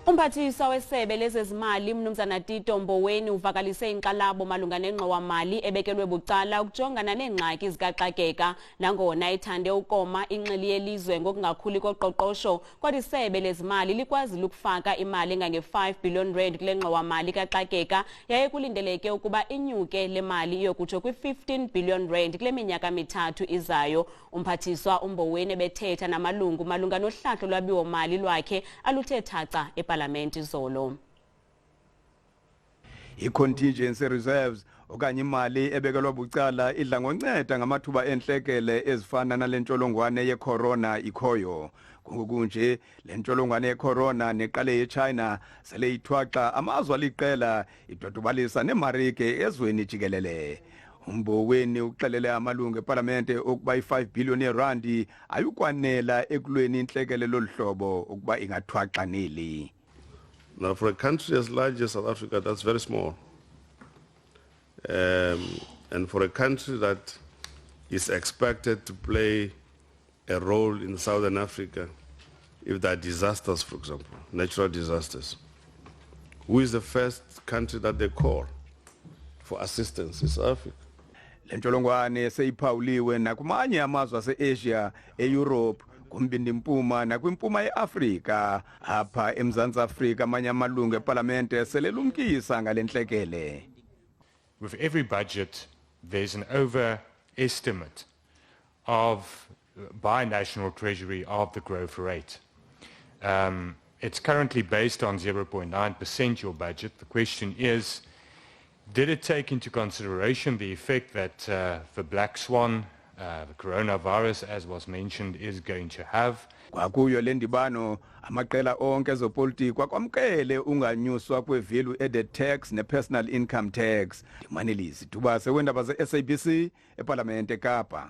Umphathiswa wesebe lezezimali umnumzana Tito Mboweni uvakalise inkxalabo malunga nengxowa-mali ebekelwe bucala ukujongana neengxaki zikaxaxeka nangona ithande ukoma inxili yelizwe nokungakhuli koqoqosho kodwa isebe lezimali likwazile ukufaka imali engange-5 billion rand kule ngxowa-mali kaxakeka yaye kulindeleke ukuba inyuke le mali iyokutsho kwi-15 billion rand kule minyaka mithathu izayo. Umphathiswa uMboweni ebethetha namalungu malunga nohlahlo lwabiwo-mali lwakhe aluthe thaca eParlamente izolo. I-contingency reserves okanye imali ebekelwa bucala idla ngonceda ngamathuba entlekele ezifana nale ntsholongwane ye-corona ikhoyo. Kunje le ntsholongwane ye-corona neqale ye-China sele ithwaxa amazwe aliqela idodobalisa nemarike ezweni jikelele. Mboweni uxelele amalungu eParlamente ukuba i-5 billion yerandi ayukwanela ekulweni intlekele loluhlobo ukuba ingathwaxa neli. Now, for a country as large as South Africa, that's very small. And for a country that is expected to play a role in Southern Africa, if there are disasters, for example, natural disasters, who is the first country that they call for assistance in South Africa? Le ntsholongwane seyiphawuliwe nakumanye amazwe ase-Asia, e-Europe, kumbindi mpuma nakwimpuma ye-Afrika. Apha eMzantsi Afrika amanye amalungu eParlamente selelumkisa ngale ntlekele. With every budget, there's an overestimate of, by National Treasury, of the growth rate. It's currently based on 0.9%, your budget. The question is, did it take into consideration the effect that the black swan, the coronavirus, as was mentioned, is going to have? Kwakuyo le ndibano amaqela onke ezopolitiko kwakwamkele unganyuswa kwe-value added tax ne-personal income tax. Ndimanelisi Dubase weendaba ze-SABC eParlamente eKapa.